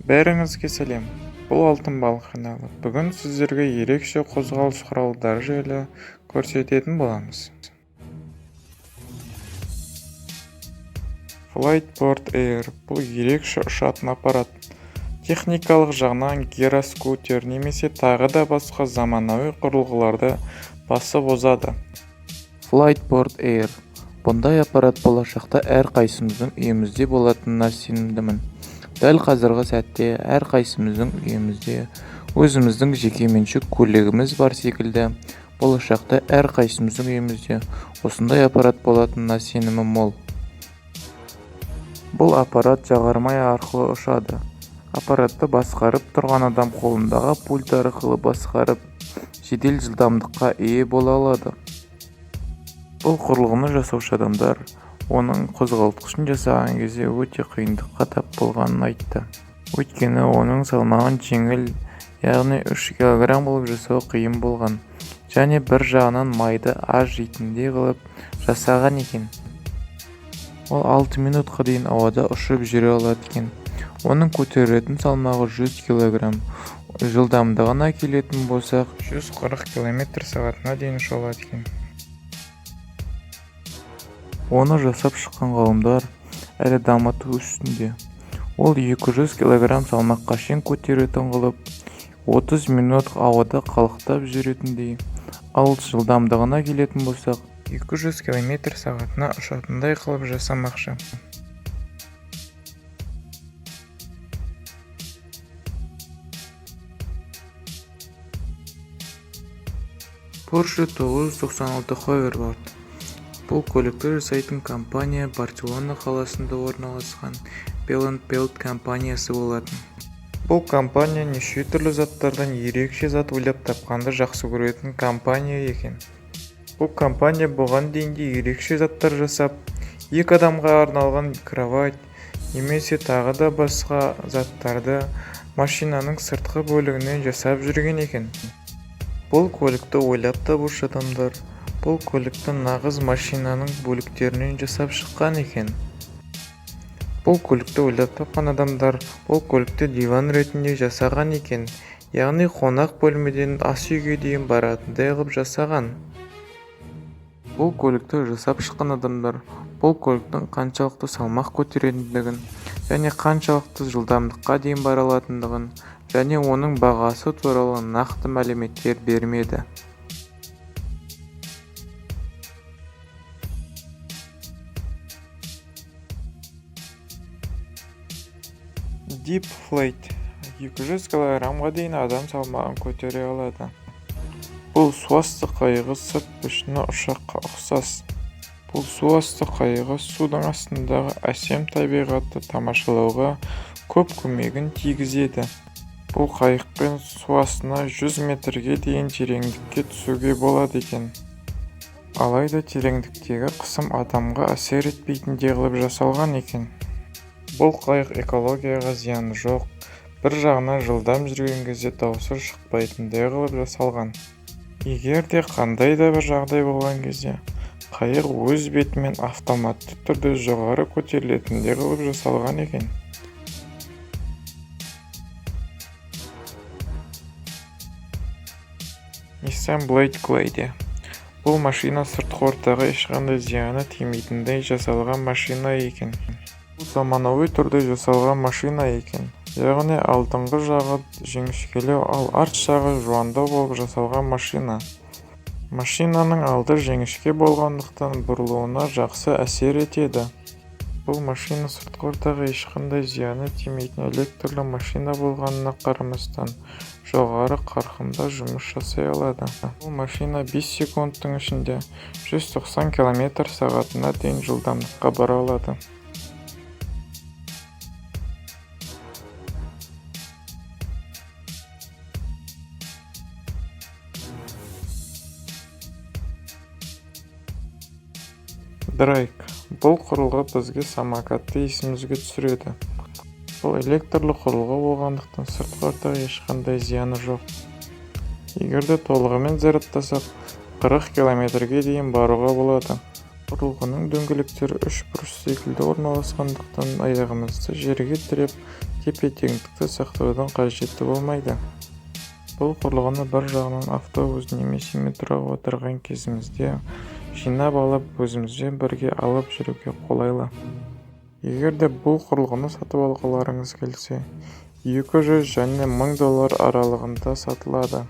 Бәріңізге сәлем. Бұл Алтын балық каналы. Бүгін сіздерге ерекше қозғалыс құралдары жайлы көрсететін боламыз. Flightboard Air бұл ерекше ұшатын аппарат. Техникалық жағынан гироскутер немесе тағы да басқа заманауи құрылғыларды басып озады. Flightboard Air бұндай аппарат болашақта әрқайсымыздың үйімізде болатынына сенімдімін. Дәл қазіргі сәтте әрқайсымыздың үйімізде өзіміздің жекеменшік көлігіміз бар секілді, болашақта әрқайсымыздың үйімізде осындай аппарат болатынына сенімім мол. Бұл аппарат жағармай арқылы ұшады. Аппаратты басқарып тұрған адам қолындағы пульт арқылы басқарып, жедел жылдамдыққа ие бола алады. Бұл құрылғыны жасаушы адамдар оның қозғалтқышын жасаған кезде өте қиындыққа тап болғанын айтты. Өйткені оның салмағын жеңіл, яғни 3 кг болып жасау қиын болған, және бір жағынан майды аз жейтіндей қылып жасаған екен. Ол 6 минутқа дейін ауада ұшып жүре алады екен. Оның көтеретін салмағы 100 кг. Жылдамдығына келетін болсақ, 140 км/сағатына дейін ұша алады екен. Оны жасап шыққан ғалымдар әлі дамыту үстінде. Ол 200 кг салмаққа шейін көтеретін қылып, 30 минут ауада қалықтап жүретіндей, ал жылдамдығына келетін болсақ, 200 км/сағатына ұшатындай қылып жасамақшы. Porsche 996 Hoverboard. Бұл көлікті жасайтын компания Барселона қаласында орналасқан Bell&Belt компаниясы болатын. Бұл компания неше түрлі заттардан ерекше зат ойлап тапқанды жақсы көретін компания екен. Бұл компания бұған дейін де ерекше заттар жасап, 2 адамға арналған кровать немесе тағы да басқа заттарды машинаның сыртқы бөлігінен жасап жүрген екен. Бұл көлікті ойлап табушы адамдар бұл көлікті нағыз машинаның бөліктерінен жасап шыққан екен. Бұл көлікті ойлап тапқан адамдар бұл көлікті диван ретінде жасаған екен, яғни қонақ бөлмеден ас үйге дейін баратындай қылып жасаған. Бұл көлікті жасап шыққан адамдар бұл көліктің қаншалықты салмақ көтеретіндігін және қаншалықты жылдамдыққа дейін бара алатындығын және оның бағасы туралы нақты мәліметтер бермеді. Deep Flight 200 кг дейін адам салмағын көтере алады. Бұл суасты қайығы сырт пішіні ұшаққа ұқсас. Бұл суасты қайығы судың астындағы әсем табиғатты тамашалауға көп көмегін тигізеді. Бұл қайықпен су астына 100 метрге дейін тереңдікке түсуге болады екен. Алайда тереңдіктегі қысым адамға әсер етпейтіндей қылып жасалған екен. Бұл қайық экологияға зияны жоқ, бір жағынан жылдам жүрген кезде дауысы шықпайтындай қылып жасалған. Егер де қандай да бір жағдай болған кезде, қайық өз бетімен автоматты түрде жоғары көтерілетіндей қылып жасалған екен. Nissan Blade Glide. Бұл машина сыртқы ортаға ешқандай зияны тимейтіндей жасалған машина екен. Бұл заманауи түрде жасалған машина екен. Яғни алдыңғы жағы жіңішкелеу, ал арт жағы жуандау болып жасалған машина. Машинаның алды жіңішке болғандықтан бұрылуына жақсы әсер етеді. Бұл машина сыртқы ортаға ешқандай зияны тимейтін электрлі машина болғанына қарамастан жоғары қарқында жұмыс жасай алады. Бұл машина 5 секундтың ішінде 190 км/сағатына дейін жылдамдыққа бара алады. Драйк. Бұл құрылғы бізге самокатты есімізге түсіреді. Бұл электрлі құрылғы болғандықтан сыртқы ортаға ешқандай зияны жоқ. Егерде толығымен зарядтасақ, 40 км-ге дейін баруға болады. Құрылғының дөңгелектері 3 бұрыш секілді орналасқандықтан аяғымызды жерге тіреп тепе-теңдікті сақтаудың қажеті болмайды. Бұл құрылғыны бір жағынан автобус немесе метроға отырған кезімізде жинап алып өзімізбен бірге алып жүруге қолайлы. Егер де бұл құрылғыны сатып алғыларыңыз келсе, 200 және $1000 аралығында сатылады.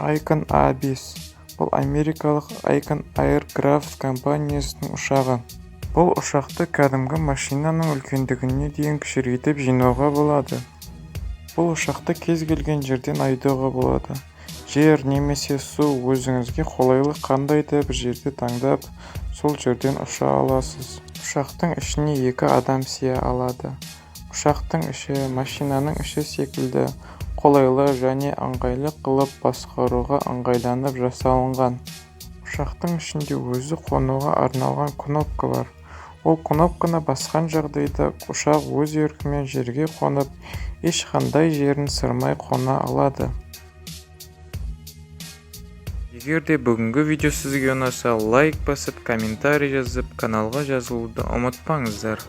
Icon A5. Бұл америкалық Icon Aircraft компаниясының ұшағы. Бұл ұшақты кәдімгі машинаның үлкендігіне дейін кішірейтіп жинауға болады. Бұл ұшақты кез келген жерден айдауға болады. Жер немесе су, өзіңізге қолайлы қандай да бір жерді таңдап, сол жерден ұша аласыз. Ұшақтың ішіне 2 адам сия алады. Ұшақтың іші машинаның іші секілді қолайлы және ыңғайлы қылып басқаруға ыңғайланып жасалынған. Ұшақтың ішінде өзі қонуға арналған кнопка бар. Ол кнопканы басқан жағдайда ұшақ өз еркімен жерге қонып, ешқандай жерін сырмай қона алады. Егер де бүгінгі видео сізге ұнаса, лайк басып, комментарий жазып, каналға жазылуды ұмытпаңыздар.